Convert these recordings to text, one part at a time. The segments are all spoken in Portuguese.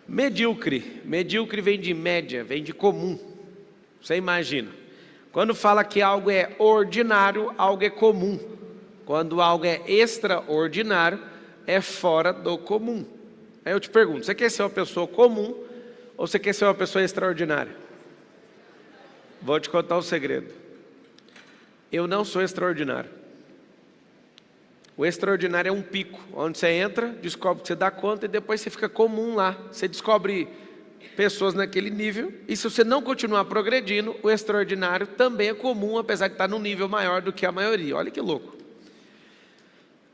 Medíocre. Medíocre vem de média, vem de comum. Você imagina. Quando fala que algo é ordinário, algo é comum. Quando algo é extraordinário, é fora do comum. Aí eu te pergunto, você quer ser uma pessoa comum ou você quer ser uma pessoa extraordinária? Vou te contar um segredo. Eu não sou extraordinário. O extraordinário é um pico, onde você entra, descobre que você dá conta e depois você fica comum lá. Você descobre pessoas naquele nível e se você não continuar progredindo, o extraordinário também é comum, apesar de estar num nível maior do que a maioria. Olha que louco.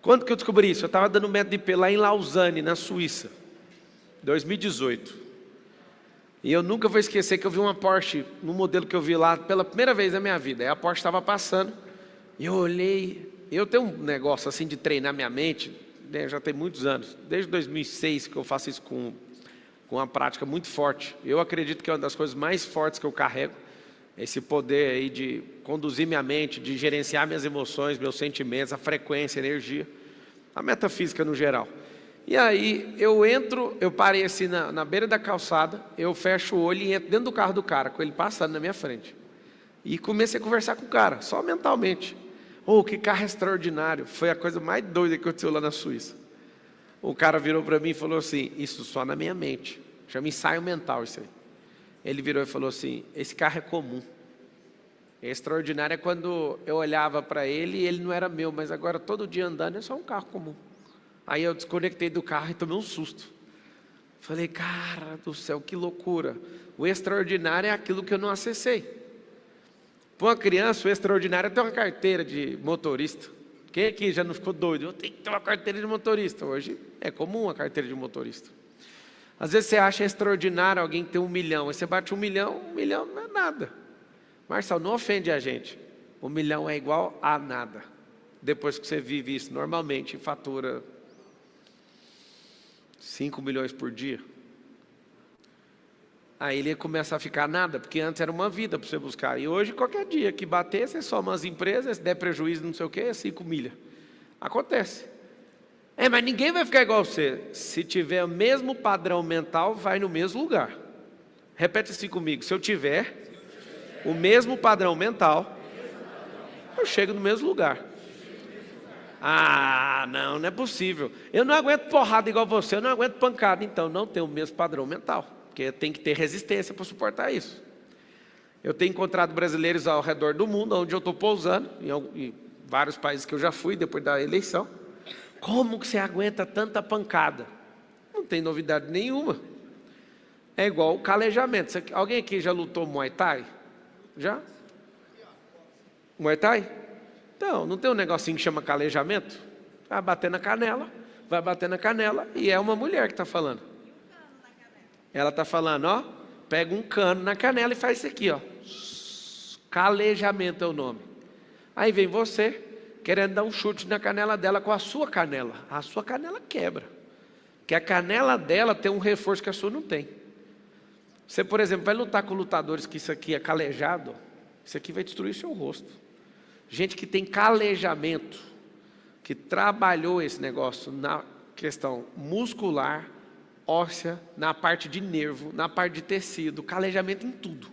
Quando que eu descobri isso? Eu estava dando método IP lá em Lausanne, na Suíça, 2018. E eu nunca vou esquecer que eu vi uma Porsche, no modelo que eu vi lá, pela primeira vez na minha vida. Aí a Porsche estava passando, e eu olhei. Eu tenho um negócio assim de treinar minha mente, né, já tem muitos anos. Desde 2006 que eu faço isso com uma prática muito forte. Eu acredito que é uma das coisas mais fortes que eu carrego. Esse poder aí de conduzir minha mente, de gerenciar minhas emoções, meus sentimentos, a frequência, a energia, a metafísica no geral. E aí eu parei assim na beira da calçada, eu fecho o olho e entro dentro do carro do cara, com ele passando na minha frente. E comecei a conversar com o cara, só mentalmente. Oh, que carro extraordinário, foi a coisa mais doida que aconteceu lá na Suíça. O cara virou para mim e falou assim, isso só na minha mente, chama ensaio mental isso aí. Ele virou e falou assim, esse carro é comum. Extraordinário é quando eu olhava para ele e ele não era meu, mas agora todo dia andando é só um carro comum. Aí eu desconectei do carro e tomei um susto. Falei, cara do céu, que loucura. O extraordinário é aquilo que eu não acessei. Para uma criança, o extraordinário é ter uma carteira de motorista. Quem aqui já não ficou doido? Eu tenho que ter uma carteira de motorista. Hoje é comum a carteira de motorista. Às vezes você acha extraordinário alguém ter 1 milhão. Aí você bate 1 milhão não é nada. Marcelo, não ofende a gente. 1 milhão é igual a nada. Depois que você vive isso normalmente, fatura 5 milhões por dia. Aí ele começa a ficar nada, porque antes era uma vida para você buscar. E hoje, qualquer dia que bater, você soma as empresas, se der prejuízo, não sei o quê, é 5 milhas. Acontece. Mas ninguém vai ficar igual a você. Se tiver o mesmo padrão mental, vai no mesmo lugar. Repete assim comigo. Se eu tiver o mesmo padrão mental, eu chego no mesmo lugar. Ah, não é possível. Eu não aguento porrada igual você, eu não aguento pancada. Então, não tenho o mesmo padrão mental. Porque tem que ter resistência para suportar isso. Eu tenho encontrado brasileiros ao redor do mundo, onde eu estou pousando, em vários países que eu já fui depois da eleição. Como que você aguenta tanta pancada? Não tem novidade nenhuma. É igual o calejamento. Alguém aqui já lutou Muay Thai? Já? Muay Thai? Então, não tem um negocinho que chama calejamento? Vai bater na canela e é uma mulher que está falando. Ela está falando, ó, pega um cano na canela e faz isso aqui, ó. Calejamento é o nome. Aí vem você, querendo dar um chute na canela dela com a sua canela. A sua canela quebra. Porque a canela dela tem um reforço que a sua não tem. Você, por exemplo, vai lutar com lutadores que isso aqui é calejado, isso aqui vai destruir seu rosto. Gente que tem calejamento, que trabalhou esse negócio na questão muscular, óssea, na parte de nervo, na parte de tecido, calejamento em tudo.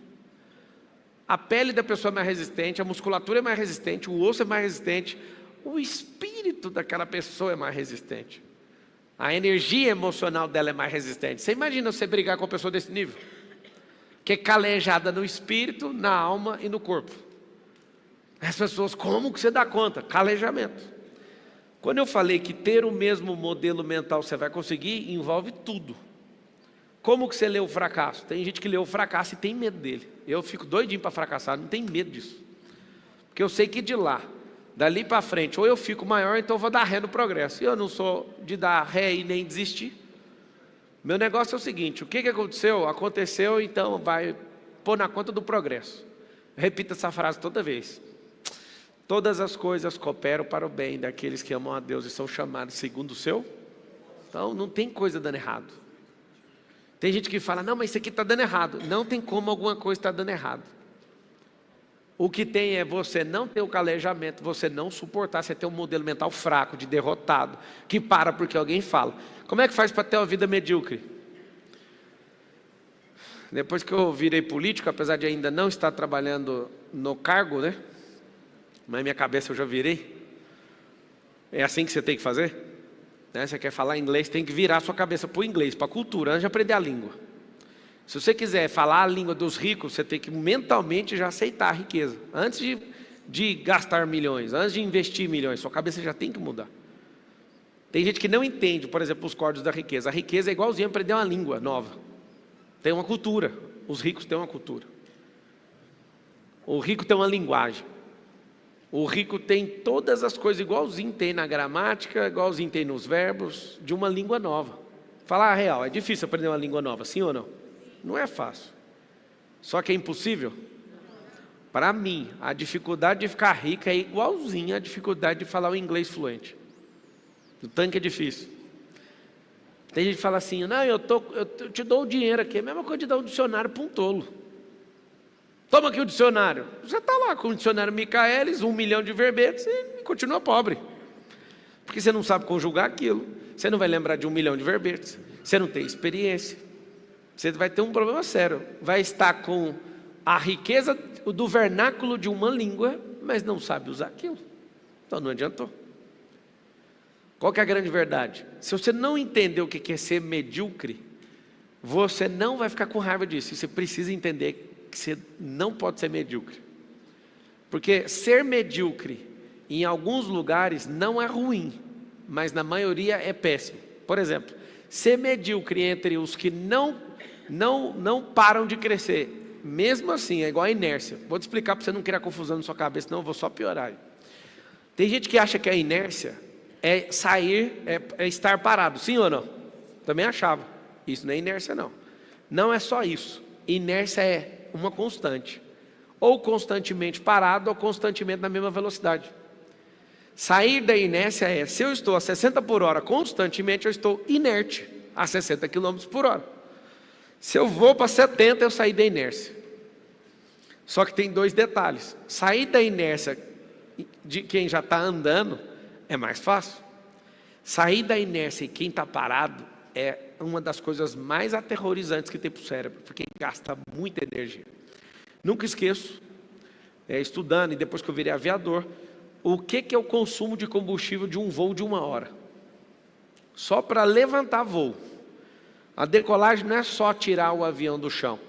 A pele da pessoa é mais resistente, a musculatura é mais resistente, o osso é mais resistente, o espírito daquela pessoa é mais resistente. A energia emocional dela é mais resistente. Você imagina você brigar com uma pessoa desse nível? Que é calejada no espírito, na alma e no corpo. As pessoas, como que você dá conta? Calejamento. Quando eu falei que ter o mesmo modelo mental você vai conseguir, envolve tudo. Como que você lê o fracasso? Tem gente que lê o fracasso e tem medo dele. Eu fico doidinho para fracassar, não tenho medo disso. Porque eu sei que de lá, dali para frente, ou eu fico maior, então eu vou dar ré no progresso. E eu não sou de dar ré e nem desistir. Meu negócio é o seguinte, o que aconteceu? Aconteceu, então vai pôr na conta do progresso. Repita essa frase toda vez. Todas as coisas cooperam para o bem daqueles que amam a Deus e são chamados segundo o seu. Então não tem coisa dando errado. Tem gente que fala, não, mas isso aqui está dando errado. Não tem como alguma coisa estar dando errado. O que tem é você não ter o calejamento, você não suportar, você ter um modelo mental fraco, de derrotado, que para porque alguém fala. Como é que faz para ter uma vida medíocre? Depois que eu virei político, apesar de ainda não estar trabalhando no cargo, né? Mas minha cabeça eu já virei. É assim que você tem que fazer? Né? Você quer falar inglês, tem que virar sua cabeça para o inglês, para a cultura, antes de aprender a língua. Se você quiser falar a língua dos ricos, você tem que mentalmente já aceitar a riqueza. Antes de gastar milhões, antes de investir milhões, sua cabeça já tem que mudar. Tem gente que não entende, por exemplo, os códigos da riqueza. A riqueza é igualzinho a aprender uma língua nova. Tem uma cultura. Os ricos têm uma cultura. O rico tem uma linguagem. O rico tem todas as coisas igualzinho tem na gramática, igualzinho tem nos verbos, de uma língua nova. Falar a real, é difícil aprender uma língua nova, sim ou não? Não é fácil. Só que é impossível? Para mim, a dificuldade de ficar rica é igualzinha à dificuldade de falar o inglês fluente. O tanque é difícil. Tem gente que fala assim, não, eu te dou o dinheiro aqui, é a mesma coisa de dar um dicionário para um tolo. Toma aqui o dicionário. Você está lá com o dicionário Michaelis, 1 milhão de verbetes e continua pobre. Porque você não sabe conjugar aquilo, você não vai lembrar de 1 milhão de verbetes, você não tem experiência. Você vai ter um problema sério. Vai estar com a riqueza do vernáculo de uma língua, mas não sabe usar aquilo. Então não adiantou. Qual que é a grande verdade? Se você não entender o que é ser medíocre, você não vai ficar com raiva disso. Você precisa entender que você não pode ser medíocre. Porque ser medíocre em alguns lugares não é ruim, mas na maioria é péssimo. Por exemplo, ser medíocre entre os que não param de crescer, mesmo assim, é igual a inércia. Vou te explicar para você não criar confusão na sua cabeça, senão eu vou só piorar. Tem gente que acha que a inércia é sair, é estar parado, sim ou não? Também achava. Isso não é inércia não. Não é só isso. Inércia é uma constante. Ou constantemente parado, ou constantemente na mesma velocidade. Sair da inércia é, se eu estou a 60 por hora constantemente, eu estou inerte a 60 km por hora. Se eu vou para 70, eu saí da inércia. Só que tem 2 detalhes. Sair da inércia de quem já está andando é mais fácil. Sair da inércia e quem está parado é uma das coisas mais aterrorizantes que tem para o cérebro, porque gasta muita energia. Nunca esqueço, estudando e depois que eu virei aviador, o que é o consumo de combustível de um voo de 1 hora? Só para levantar voo. A decolagem não é só tirar o avião do chão.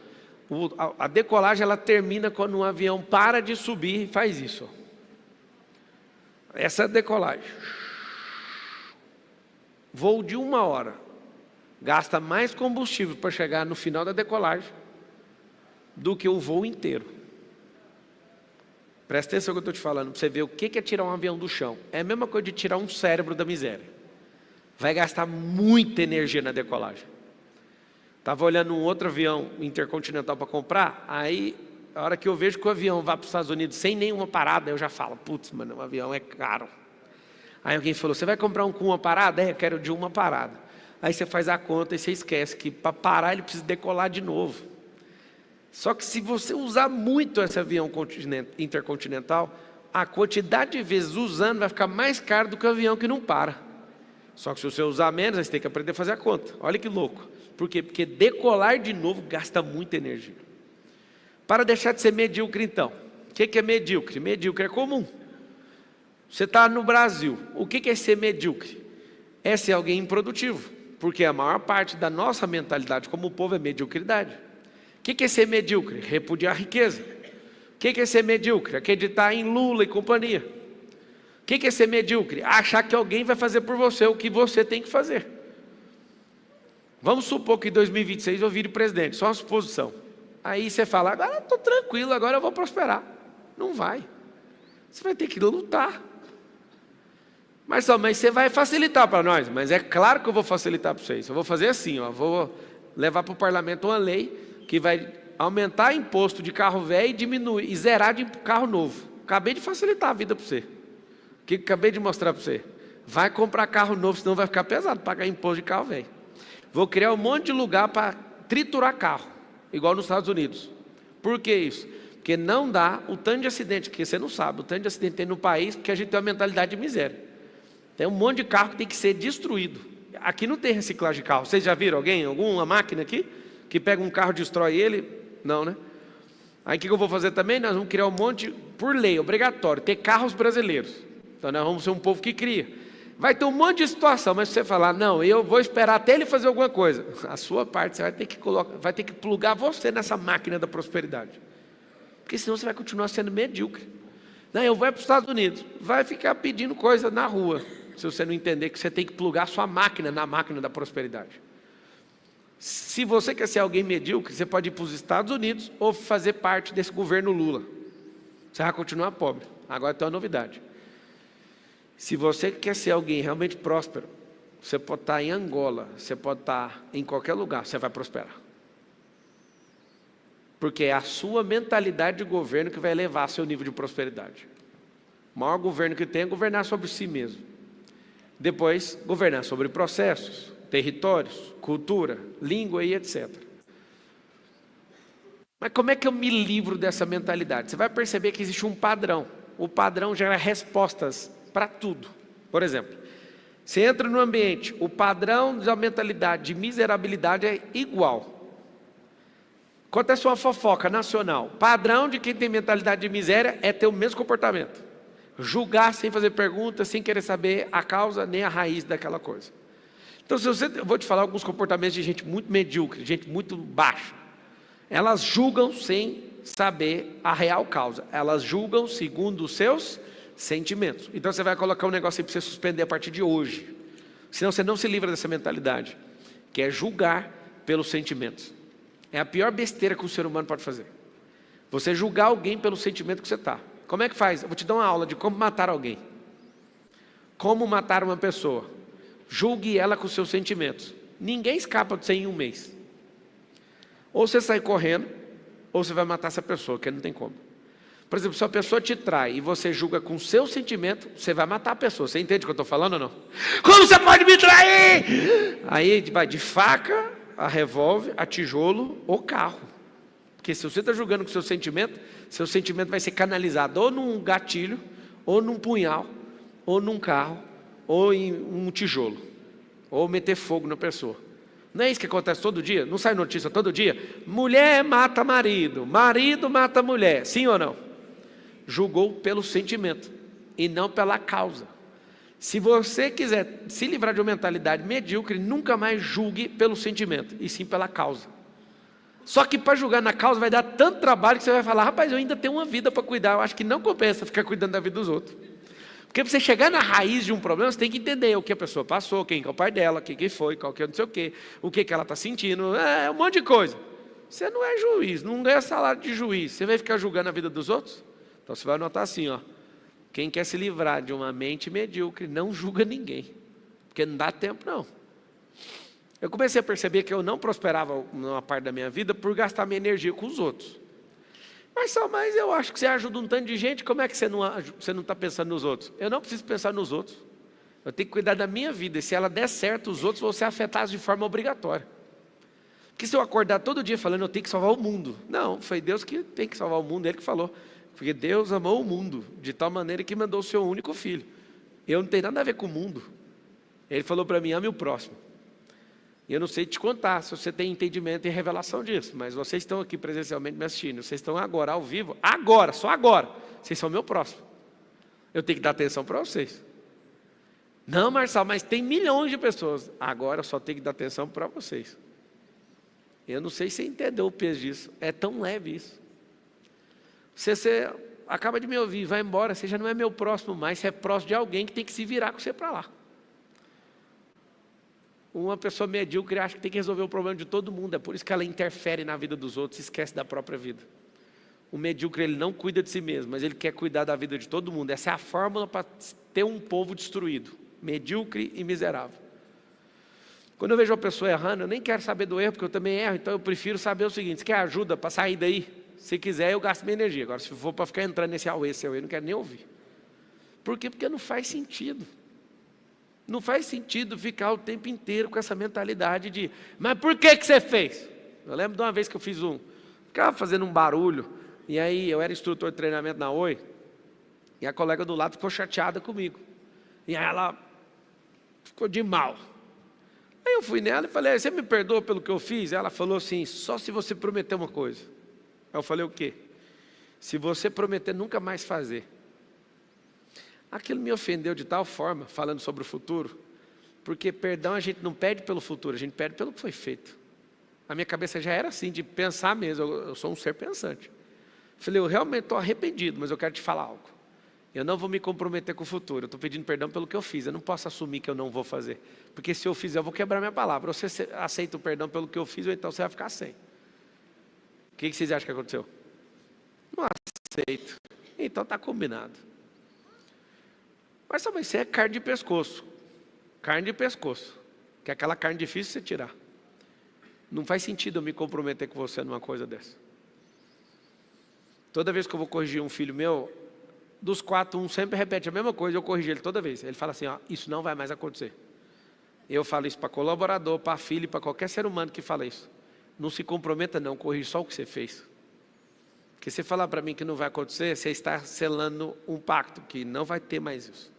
A decolagem ela termina quando um avião para de subir e faz isso. Essa é a decolagem. Voo de 1 hora. Gasta mais combustível para chegar no final da decolagem do que o voo inteiro. Presta atenção no que eu estou te falando, para você ver o que é tirar um avião do chão. É a mesma coisa de tirar um cérebro da miséria. Vai gastar muita energia na decolagem. Estava olhando um outro avião intercontinental para comprar, aí a hora que eu vejo que o avião vai para os Estados Unidos sem nenhuma parada, eu já falo, putz, mano, o avião é caro. Aí alguém falou, você vai comprar um com uma parada? Eu quero de uma parada. Aí você faz a conta e você esquece que para parar ele precisa decolar de novo. Só que se você usar muito esse avião intercontinental, a quantidade de vezes usando vai ficar mais caro do que o avião que não para. Só que se você usar menos, você tem que aprender a fazer a conta. Olha que louco. Por quê? Porque decolar de novo gasta muita energia. Para deixar de ser medíocre então. O que é medíocre? Medíocre é comum. Você está no Brasil. O que é ser medíocre? É ser alguém improdutivo. Porque a maior parte da nossa mentalidade como povo é mediocridade. O que é ser medíocre? Repudiar a riqueza. O que é ser medíocre? Acreditar em Lula e companhia. O que é ser medíocre? Achar que alguém vai fazer por você o que você tem que fazer. Vamos supor que em 2026 eu vire presidente, só uma suposição. Aí você fala, agora eu estou tranquilo, agora eu vou prosperar. Não vai. Você vai ter que lutar. Mas você vai facilitar para nós. Mas é claro que eu vou facilitar para vocês. Eu vou fazer assim, ó, vou levar para o parlamento uma lei que vai aumentar imposto de carro velho e diminuir, e zerar de carro novo. Acabei de facilitar a vida para você. O que acabei de mostrar para você? Vai comprar carro novo, senão vai ficar pesado pagar imposto de carro velho. Vou criar um monte de lugar para triturar carro, igual nos Estados Unidos. Por que isso? Porque não dá o tanto de acidente, que você não sabe, o tanto de acidente que tem no país, porque a gente tem uma mentalidade de miséria. Tem um monte de carro que tem que ser destruído. Aqui não tem reciclagem de carro. Vocês já viram alguém, alguma máquina aqui? que pega um carro e destrói ele? Não, né? Aí o que eu vou fazer também? Nós vamos criar um monte, por lei, obrigatório, ter carros brasileiros. Então nós vamos ser um povo que cria. Vai ter um monte de situação, mas se você falar, não, eu vou esperar até ele fazer alguma coisa, a sua parte, você vai ter que plugar você nessa máquina da prosperidade. Porque senão você vai continuar sendo medíocre. Não, eu vou para os Estados Unidos, vai ficar pedindo coisa na rua, se você não entender que você tem que plugar sua máquina na máquina da prosperidade. Se você quer ser alguém medíocre, você pode ir para os Estados Unidos ou fazer parte desse governo Lula. Você vai continuar pobre. Agora tem uma novidade. Se você quer ser alguém realmente próspero, você pode estar em Angola, você pode estar em qualquer lugar, você vai prosperar. Porque é a sua mentalidade de governo que vai elevar seu nível de prosperidade. O maior governo que tem é governar sobre si mesmo. Depois, governar sobre processos, territórios, cultura, língua e etc. Mas como é que eu me livro dessa mentalidade? Você vai perceber que existe um padrão. O padrão gera respostas para tudo. Por exemplo, você entra no ambiente, o padrão da mentalidade de miserabilidade é igual. Acontece uma fofoca nacional. Padrão de quem tem mentalidade de miséria é ter o mesmo comportamento. Julgar sem fazer perguntas, sem querer saber a causa nem a raiz daquela coisa. Então, eu vou te falar alguns comportamentos de gente muito medíocre, gente muito baixa. Elas julgam sem saber a real causa. Elas julgam segundo os seus sentimentos. Então, você vai colocar um negócio aí para você suspender a partir de hoje. Senão você não se livra dessa mentalidade, que é julgar pelos sentimentos. É a pior besteira que o ser humano pode fazer. Você julgar alguém pelo sentimento que você está. Como é que faz? Eu vou te dar uma aula de como matar alguém. Como matar uma pessoa. Julgue ela com os seus sentimentos. Ninguém escapa de você em um mês. Ou você sai correndo, ou você vai matar essa pessoa, que não tem como. Por exemplo, se a pessoa te trai e você julga com o seu sentimento, você vai matar a pessoa. Você entende o que eu estou falando ou não? Como você pode me trair? Aí vai de faca, a revólver, a tijolo ou carro. Porque se você está julgando com o seu sentimento vai ser canalizado ou num gatilho, ou num punhal, ou num carro, ou em um tijolo, ou meter fogo na pessoa. Não é isso que acontece todo dia? Não sai notícia todo dia? Mulher mata marido, marido mata mulher, sim ou não? Julgou pelo sentimento e não pela causa. Se você quiser se livrar de uma mentalidade medíocre, nunca mais julgue pelo sentimento, e sim pela causa. Só que para julgar na causa vai dar tanto trabalho que você vai falar, rapaz, eu ainda tenho uma vida para cuidar, eu acho que não compensa ficar cuidando da vida dos outros. Porque para você chegar na raiz de um problema, você tem que entender o que a pessoa passou, quem é o pai dela, quem que foi, qual que é não sei o que ela está sentindo, é um monte de coisa. Você não é juiz, não ganha salário de juiz, você vai ficar julgando a vida dos outros? Então você vai anotar assim, ó. Quem quer se livrar de uma mente medíocre, não julga ninguém. Porque não dá tempo, não. Eu comecei a perceber que eu não prosperava numa parte da minha vida por gastar minha energia com os outros. Mas eu acho que você ajuda um tanto de gente, como é que você não está pensando nos outros? Eu não preciso pensar nos outros. Eu tenho que cuidar da minha vida. E se ela der certo, os outros vão ser afetados de forma obrigatória. Porque se eu acordar todo dia falando, eu tenho que salvar o mundo. Não, foi Deus que tem que salvar o mundo, Ele que falou. Porque Deus amou o mundo de tal maneira que mandou o seu único filho. Eu não tenho nada a ver com o mundo. Ele falou para mim, ame o próximo. E eu não sei te contar se você tem entendimento e revelação disso, mas vocês estão aqui presencialmente me assistindo, vocês estão agora ao vivo, agora, só agora, vocês são meu próximo. Eu tenho que dar atenção para vocês. Não, Marçal, mas tem milhões de pessoas. Agora eu só tenho que dar atenção para vocês. Eu não sei se você entendeu o peso disso, é tão leve isso. Você acaba de me ouvir, vai embora, você já não é meu próximo mais, você é próximo de alguém que tem que se virar com você para lá. Uma pessoa medíocre acha que tem que resolver o problema de todo mundo, é por isso que ela interfere na vida dos outros, esquece da própria vida. O medíocre, ele não cuida de si mesmo, mas ele quer cuidar da vida de todo mundo. Essa é a fórmula para ter um povo destruído, medíocre e miserável. Quando eu vejo uma pessoa errando, eu nem quero saber do erro, porque eu também erro, então eu prefiro saber o seguinte, você quer ajuda para sair daí? Se quiser, eu gasto minha energia. Agora, se for para ficar entrando nesse auê, eu não quero nem ouvir. Por quê? Porque não faz sentido. Não faz sentido ficar o tempo inteiro com essa mentalidade de, mas por que você fez? Eu lembro de uma vez que eu ficava fazendo um barulho, e aí eu era instrutor de treinamento na Oi, e a colega do lado ficou chateada comigo. E aí ela ficou de mal. Aí eu fui nela e falei, você me perdoa pelo que eu fiz? Ela falou assim, só se você prometer uma coisa. Aí eu falei, o quê? Se você prometer nunca mais fazer. Aquilo me ofendeu de tal forma, falando sobre o futuro, porque perdão a gente não pede pelo futuro, a gente pede pelo que foi feito. A minha cabeça já era assim, de pensar mesmo, eu sou um ser pensante. Falei, eu realmente estou arrependido, mas eu quero te falar algo. Eu não vou me comprometer com o futuro, eu estou pedindo perdão pelo que eu fiz, eu não posso assumir que eu não vou fazer. Porque se eu fizer, eu vou quebrar minha palavra. Ou você aceita o perdão pelo que eu fiz, ou então você vai ficar sem. O que vocês acham que aconteceu? Não aceito. Então está combinado. Mas só vai ser carne de pescoço. Carne de pescoço. Que é aquela carne difícil de você tirar. Não faz sentido eu me comprometer com você numa coisa dessa. Toda vez que eu vou corrigir um filho meu, dos 4, um sempre repete a mesma coisa, eu corrijo ele toda vez. Ele fala assim, ó, isso não vai mais acontecer. Eu falo isso para colaborador, para filho, para qualquer ser humano que fala isso. Não se comprometa não, corrija só o que você fez. Porque se você falar para mim que não vai acontecer, você está selando um pacto, que não vai ter mais isso.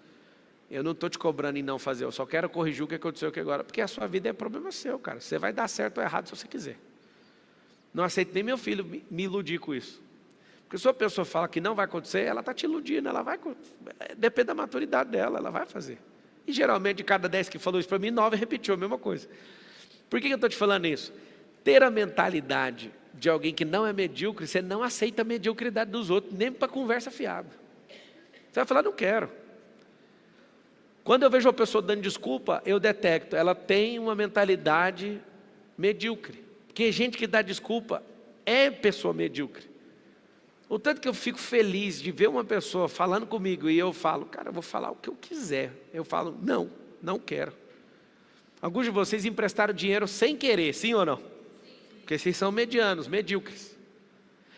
Eu não estou te cobrando em não fazer, eu só quero corrigir o que aconteceu aqui agora. Porque a sua vida é problema seu, cara. Você vai dar certo ou errado se você quiser. Não aceito nem meu filho me iludir com isso. Porque se a pessoa fala que não vai acontecer, ela está te iludindo, ela vai, depende da maturidade dela, ela vai fazer. E geralmente de cada 10 que falou isso para mim, 9 repetiu a mesma coisa. Por que eu estou te falando isso? Ter a mentalidade de alguém que não é medíocre, você não aceita a mediocridade dos outros, nem para conversa fiada. Você vai falar, não quero. Quando eu vejo uma pessoa dando desculpa, eu detecto, ela tem uma mentalidade medíocre. Porque gente que dá desculpa é pessoa medíocre. O tanto que eu fico feliz de ver uma pessoa falando comigo e eu falo, cara, eu vou falar o que eu quiser. Eu falo, não quero. Alguns de vocês emprestaram dinheiro sem querer, sim ou não? Porque vocês são medianos, medíocres.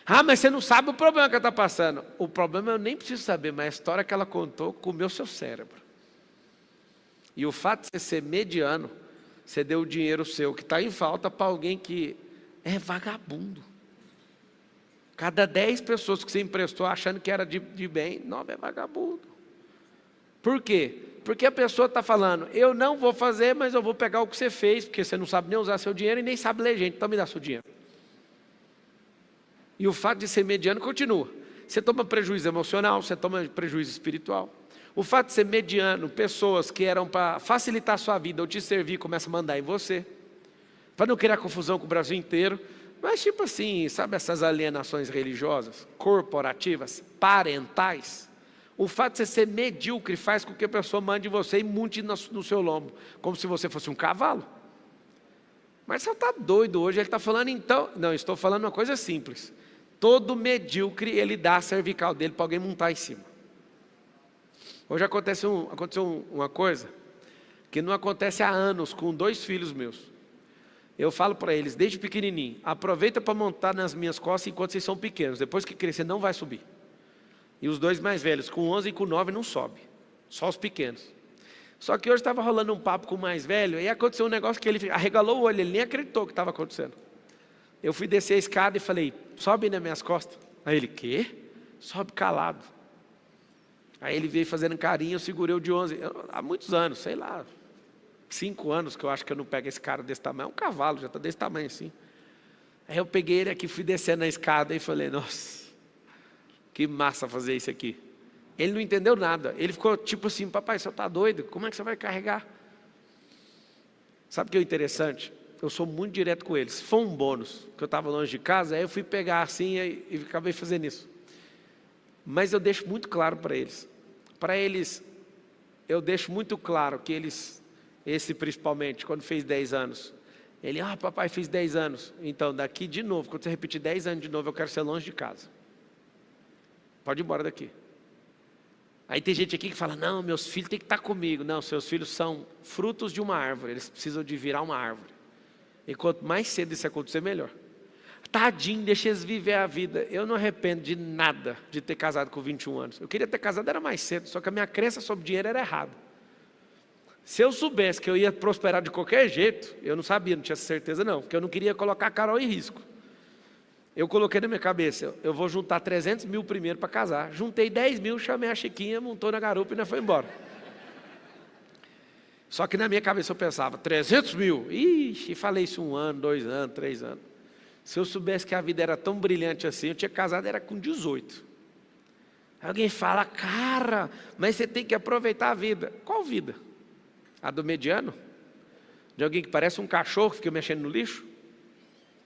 Ah, mas você não sabe o problema que ela está passando. O problema eu nem preciso saber, mas a história que ela contou comeu seu cérebro. E o fato de você ser mediano, você deu o dinheiro seu que está em falta para alguém que é vagabundo. Cada 10 pessoas que você emprestou achando que era de bem, 9 é vagabundo. Por quê? Porque a pessoa está falando, eu não vou fazer, mas eu vou pegar o que você fez, porque você não sabe nem usar seu dinheiro e nem sabe ler gente, então me dá seu dinheiro. E o fato de ser mediano continua. Você toma prejuízo emocional, você toma prejuízo espiritual. O fato de ser mediano, pessoas que eram para facilitar a sua vida ou te servir, começam a mandar em você. Para não criar confusão com o Brasil inteiro. Mas tipo assim, sabe essas alienações religiosas, corporativas, parentais? O fato de você ser medíocre faz com que a pessoa mande você e monte no seu lombo, como se você fosse um cavalo. Mas você está doido hoje, ele está falando então... Não, estou falando uma coisa simples. Todo medíocre, ele dá a cervical dele para alguém montar em cima. Hoje aconteceu uma coisa que não acontece há anos com 2 filhos meus. Eu falo para eles, desde pequenininho, aproveita para montar nas minhas costas enquanto vocês são pequenos. Depois que crescer, não vai subir. E os 2 mais velhos, com 11 e com 9, não sobe. Só os pequenos. Só que hoje estava rolando um papo com o mais velho, e aconteceu um negócio que ele arregalou o olho, ele nem acreditou que estava acontecendo. Eu fui descer a escada e falei, sobe nas minhas costas. Aí ele, quê? Sobe calado. Aí ele veio fazendo carinho, eu segurei o de 11. Há muitos anos, sei lá, 5 anos que eu acho que eu não pego esse cara desse tamanho. É um cavalo, já está desse tamanho assim. Aí eu peguei ele aqui, fui descendo na escada e falei, nossa, que massa fazer isso aqui. Ele não entendeu nada. Ele ficou tipo assim, papai, você está doido? Como é que você vai carregar? Sabe o que é interessante? Eu sou muito direto com eles. Se for um bônus, que eu estava longe de casa, aí eu fui pegar assim e acabei fazendo isso. Mas eu deixo muito claro para eles. Para eles, eu deixo muito claro que eles, esse principalmente, quando fez 10 anos, ele, papai, fiz 10 anos. Então, daqui de novo, quando você repetir 10 anos de novo, eu quero ser longe de casa. Pode ir embora daqui. Aí tem gente aqui que fala, não, meus filhos têm que estar comigo. Não, seus filhos são frutos de uma árvore, eles precisam de virar uma árvore. E quanto mais cedo isso acontecer, melhor. Tadinho, deixa eles viver a vida. Eu não arrependo de nada de ter casado com 21 anos. Eu queria ter casado, era mais cedo, só que a minha crença sobre dinheiro era errada. Se eu soubesse que eu ia prosperar de qualquer jeito, eu não sabia, não tinha certeza não, porque eu não queria colocar a Carol em risco. Eu coloquei na minha cabeça, eu vou juntar 300 mil primeiro para casar. Juntei 10 mil, chamei a Chiquinha, montou na garupa e nós foi embora. Só que na minha cabeça eu pensava, 300 mil, ixi, falei isso 1 ano, 2 anos, 3 anos. Se eu soubesse que a vida era tão brilhante assim, eu tinha casado, era com 18. Alguém fala, cara, mas você tem que aproveitar a vida. Qual vida? A do mediano? De alguém que parece um cachorro que fica mexendo no lixo?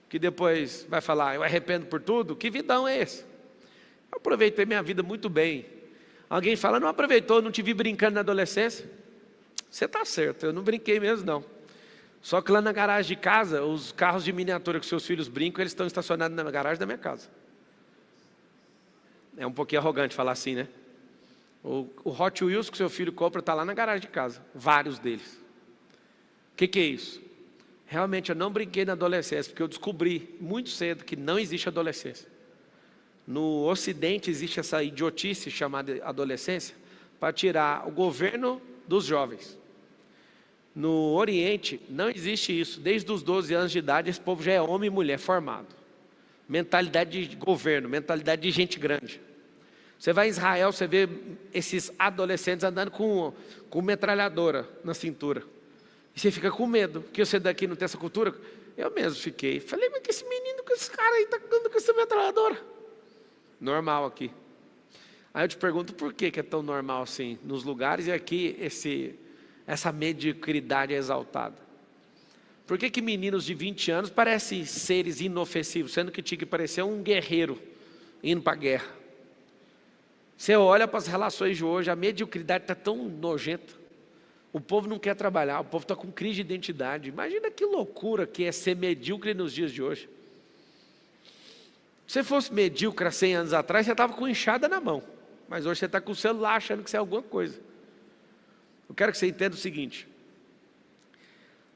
Que depois vai falar, eu arrependo por tudo? Que vidão é esse? Eu aproveitei minha vida muito bem. Alguém fala, não aproveitou, não te vi brincando na adolescência? Você está certo, eu não brinquei mesmo não. Só que lá na garagem de casa, os carros de miniatura que seus filhos brincam, eles estão estacionados na garagem da minha casa. É um pouquinho arrogante falar assim, né? O Hot Wheels que seu filho compra está lá na garagem de casa, vários deles. O que é isso? Realmente eu não brinquei na adolescência, porque eu descobri muito cedo que não existe adolescência. No Ocidente existe essa idiotice chamada adolescência, para tirar o governo dos jovens. No Oriente não existe isso. Desde os 12 anos de idade esse povo já é homem e mulher formado. Mentalidade de governo, mentalidade de gente grande. Você vai em Israel, você vê esses adolescentes andando com metralhadora na cintura. E você fica com medo, que você daqui não tem essa cultura. Eu mesmo fiquei. Falei, mas que esse menino, que esse cara aí está andando com essa metralhadora? Normal aqui. Aí eu te pergunto por que é tão normal assim nos lugares e aqui essa mediocridade é exaltada? Por que meninos de 20 anos parecem seres inofensivos, sendo que tinha que parecer um guerreiro indo para a guerra? Você olha para as relações de hoje, a mediocridade está tão nojenta. O povo não quer trabalhar, o povo está com crise de identidade. Imagina que loucura que é ser medíocre nos dias de hoje. Se você fosse medíocre há 100 anos atrás, você estava com enxada na mão. Mas hoje você está com o celular achando que você é alguma coisa. Eu quero que você entenda o seguinte.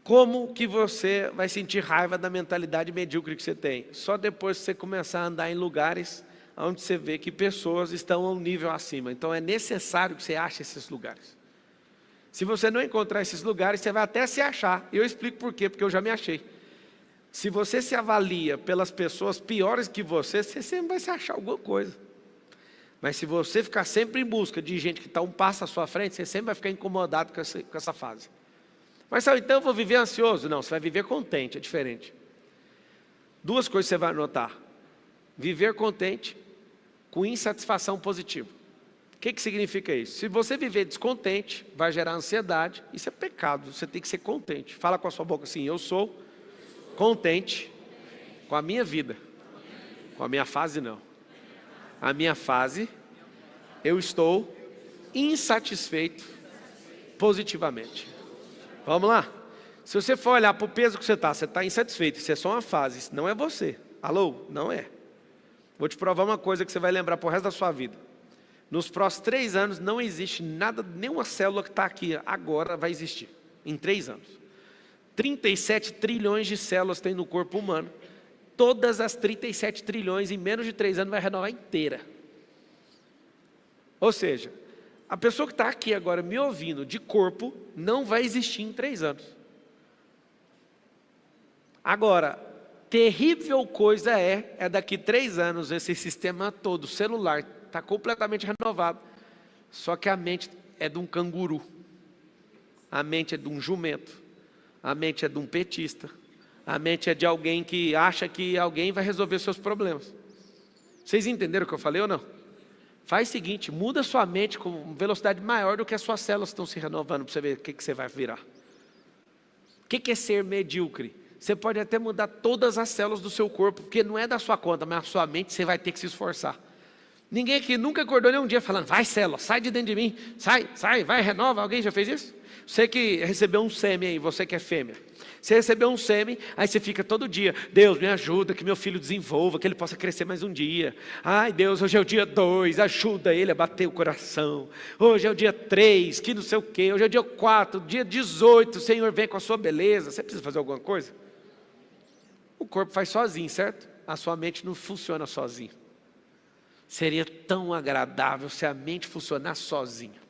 Como que você vai sentir raiva da mentalidade medíocre que você tem? Só depois que você começar a andar em lugares onde você vê que pessoas estão a um nível acima. Então é necessário que você ache esses lugares. Se você não encontrar esses lugares, você vai até se achar. E eu explico por quê, porque eu já me achei. Se você se avalia pelas pessoas piores que você sempre vai se achar alguma coisa. Mas se você ficar sempre em busca de gente que está um passo à sua frente, você sempre vai ficar incomodado com essa fase. Mas sabe, então eu vou viver ansioso? Não, você vai viver contente, é diferente. 2 coisas você vai notar. Viver contente com insatisfação positiva. O que significa isso? Se você viver descontente, vai gerar ansiedade. Isso é pecado, você tem que ser contente. Fala com a sua boca assim, eu sou contente com a minha vida. Com a minha fase não. A minha fase, eu estou insatisfeito positivamente. Vamos lá? Se você for olhar para o peso que você está insatisfeito, isso é só uma fase, isso não é você. Alô? Não é. Vou te provar uma coisa que você vai lembrar para o resto da sua vida. Nos próximos 3 anos não existe nada, nenhuma célula que está aqui agora vai existir. Em 3 anos. 37 trilhões de células tem no corpo humano. Todas as 37 trilhões em menos de 3 anos vai renovar inteira. Ou seja, a pessoa que está aqui agora me ouvindo de corpo não vai existir em 3 anos. Agora, terrível coisa é daqui 3 anos esse sistema todo, celular, está completamente renovado. Só que a mente é de um canguru. A mente é de um jumento. A mente é de um petista. A mente é de alguém que acha que alguém vai resolver seus problemas. Vocês entenderam o que eu falei ou não? Faz o seguinte, muda sua mente com velocidade maior do que as suas células estão se renovando para você ver o que você vai virar. O que é ser medíocre? Você pode até mudar todas as células do seu corpo, porque não é da sua conta, mas a sua mente você vai ter que se esforçar. Ninguém aqui nunca acordou nem um dia falando, vai célula, sai de dentro de mim, sai, vai, renova. Alguém já fez isso? Você que recebeu um sêmen aí, você que é fêmea. Você recebeu um sêmen, aí você fica todo dia, Deus me ajuda, que meu filho desenvolva, que ele possa crescer mais um dia. Ai Deus, hoje é o dia 2, ajuda ele a bater o coração. Hoje é o dia 3, que não sei o quê. Hoje é o dia 4, dia 18, o Senhor vem com a sua beleza. Você precisa fazer alguma coisa? O corpo faz sozinho, certo? A sua mente não funciona sozinho. Seria tão agradável se a mente funcionasse sozinha.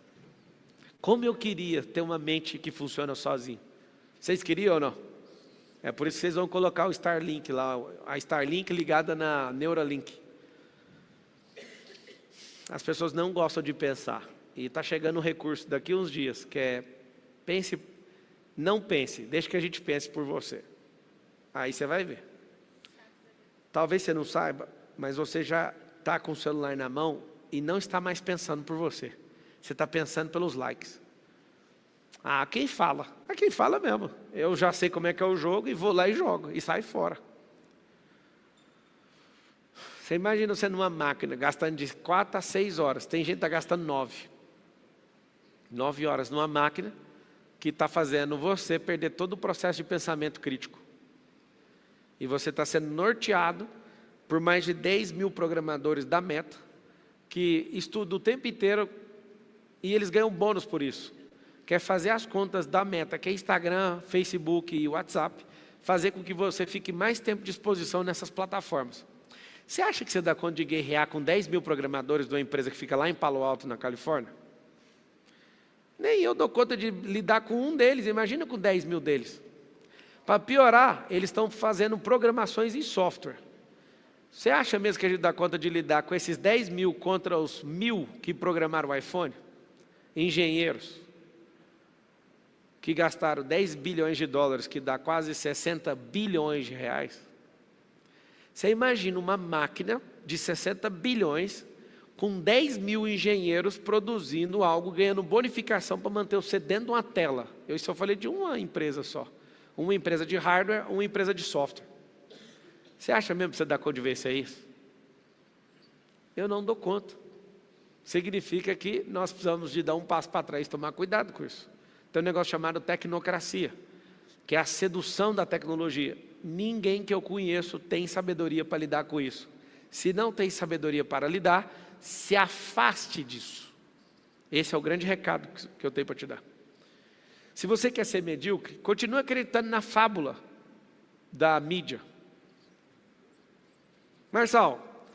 Como eu queria ter uma mente que funciona sozinha. Vocês queriam ou não? É por isso que vocês vão colocar o Starlink lá, a Starlink ligada na Neuralink. As pessoas não gostam de pensar. E está chegando um recurso daqui a uns dias, que é, pense Não pense, deixa que a gente pense por você. Aí você vai ver. Talvez você não saiba, mas você já está com o celular na mão e não está mais pensando por você. Você está pensando pelos likes. Quem fala? Quem fala mesmo. Eu já sei como é que é o jogo e vou lá e jogo. E sai fora. Você imagina você numa máquina gastando de 4 a 6 horas. Tem gente que está gastando 9. 9 horas numa máquina que está fazendo você perder todo o processo de pensamento crítico. E você está sendo norteado por mais de 10 mil programadores da Meta, que estudam o tempo inteiro e eles ganham bônus por isso. Quer fazer as contas da Meta, que é Instagram, Facebook e WhatsApp, fazer com que você fique mais tempo de exposição nessas plataformas. Você acha que você dá conta de guerrear com 10 mil programadores de uma empresa que fica lá em Palo Alto, na Califórnia? Nem eu dou conta de lidar com um deles, imagina com 10 mil deles. Para piorar, eles estão fazendo programações em software. Você acha mesmo que a gente dá conta de lidar com esses 10 mil contra os 1000 que programaram o iPhone? Engenheiros que gastaram 10 bilhões de dólares, que dá quase 60 bilhões de reais. Você imagina uma máquina de 60 bilhões com 10 mil engenheiros produzindo algo, ganhando bonificação para manter você dentro de uma tela. Eu só falei de uma empresa só. Uma empresa de hardware, uma empresa de software. Você acha mesmo que você dá conta de vencer isso? Eu não dou conta. Significa que nós precisamos de dar um passo para trás e tomar cuidado com isso. Tem um negócio chamado tecnocracia, que é a sedução da tecnologia. Ninguém que eu conheço tem sabedoria para lidar com isso. Se não tem sabedoria para lidar, se afaste disso. Esse é o grande recado que eu tenho para te dar. Se você quer ser medíocre, continue acreditando na fábula da mídia. Marçal,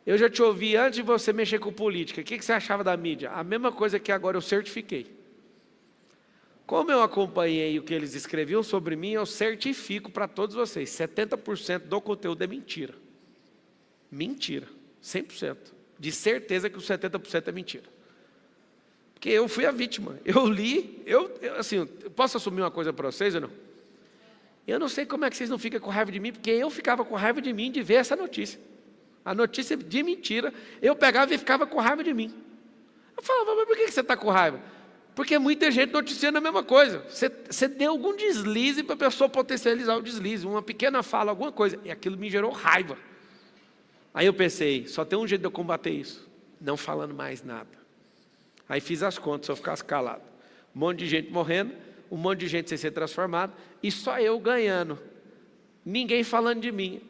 eu já te ouvi antes de você mexer com política. O que você achava da mídia? A mesma coisa que agora eu certifiquei. Como eu acompanhei o que eles escreviam sobre mim, eu certifico para todos vocês, 70% do conteúdo é mentira. Mentira, 100%. De certeza que os 70% é mentira. Porque eu fui a vítima. Eu li, eu posso assumir uma coisa para vocês ou não? Eu não sei como é que vocês não ficam com raiva de mim, porque eu ficava com raiva de mim de ver essa notícia. A notícia de mentira, eu pegava e ficava com raiva de mim. Eu falava, mas por que você está com raiva? Porque muita gente noticiando a mesma coisa. Você deu algum deslize para a pessoa potencializar o deslize, uma pequena fala, alguma coisa, e aquilo me gerou raiva. Aí eu pensei, só tem um jeito de eu combater isso, não falando mais nada. Aí fiz as contas, se eu ficasse calado. Um monte de gente morrendo, um monte de gente sem ser transformado, e só eu ganhando. Ninguém falando de mim.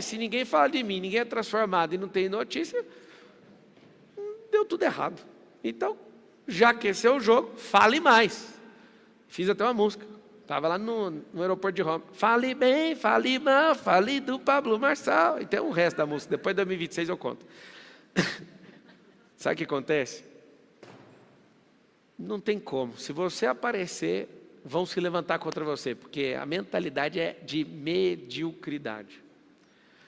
Se ninguém fala de mim, ninguém é transformado e não tem notícia, deu tudo errado. Então, já que esse é o jogo, fale mais. Fiz até uma música. Estava lá no aeroporto de Roma. Fale bem, fale mal, fale do Pablo Marçal. E tem o resto da música. Depois de 2026 eu conto. Sabe o que acontece? Não tem como. Se você aparecer, vão se levantar contra você. Porque a mentalidade é de mediocridade.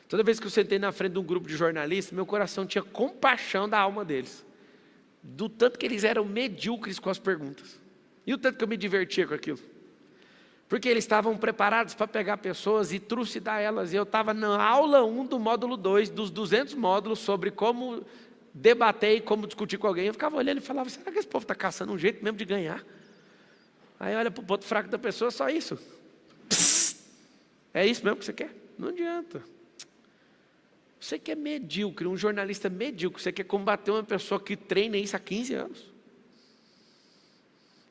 Toda vez que eu sentei na frente de um grupo de jornalistas, meu coração tinha compaixão da alma deles. Do tanto que eles eram medíocres com as perguntas. E o tanto que eu me divertia com aquilo. Porque eles estavam preparados para pegar pessoas e trucidar elas. E eu estava na aula 1 do módulo 2, dos 200 módulos, sobre como debater e como discutir com alguém. Eu ficava olhando e falava, será que esse povo está caçando um jeito mesmo de ganhar? Aí olha para o ponto fraco da pessoa, só isso. Psst, é isso mesmo que você quer? Não adianta. Você que é medíocre, um jornalista medíocre, você quer combater uma pessoa que treina isso há 15 anos.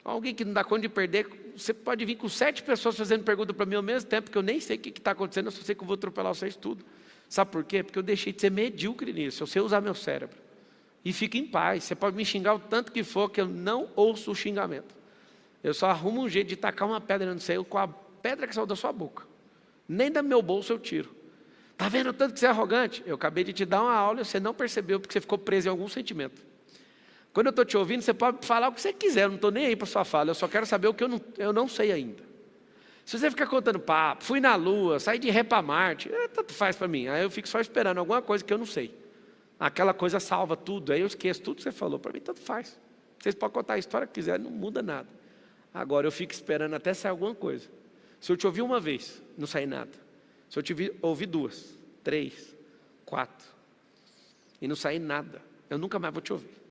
Alguém que não dá conta de perder, você pode vir com 7 pessoas fazendo pergunta para mim ao mesmo tempo, que eu nem sei o que está acontecendo, eu só sei que eu vou atropelar vocês tudo. Sabe por quê? Porque eu deixei de ser medíocre nisso, eu sei usar meu cérebro. E fique em paz, você pode me xingar o tanto que for, que eu não ouço o xingamento. Eu só arrumo um jeito de tacar uma pedra no céu com a pedra que saiu da sua boca. Nem da meu bolso eu tiro. Está vendo o tanto que você é arrogante? Eu acabei de te dar uma aula e você não percebeu porque você ficou preso em algum sentimento. Quando eu estou te ouvindo, você pode falar o que você quiser, eu não estou nem aí para sua fala, eu só quero saber o que eu não sei ainda. Se você ficar contando papo, fui na Lua, saí de ré para Marte, tanto faz para mim, aí eu fico só esperando alguma coisa que eu não sei. Aquela coisa salva tudo, aí eu esqueço tudo que você falou, para mim tanto faz. Vocês podem contar a história que quiserem, não muda nada. Agora eu fico esperando até sair alguma coisa. Se eu te ouvir uma vez, não sair nada. Se eu te ouvir 2, 3, 4, e não sair nada, eu nunca mais vou te ouvir.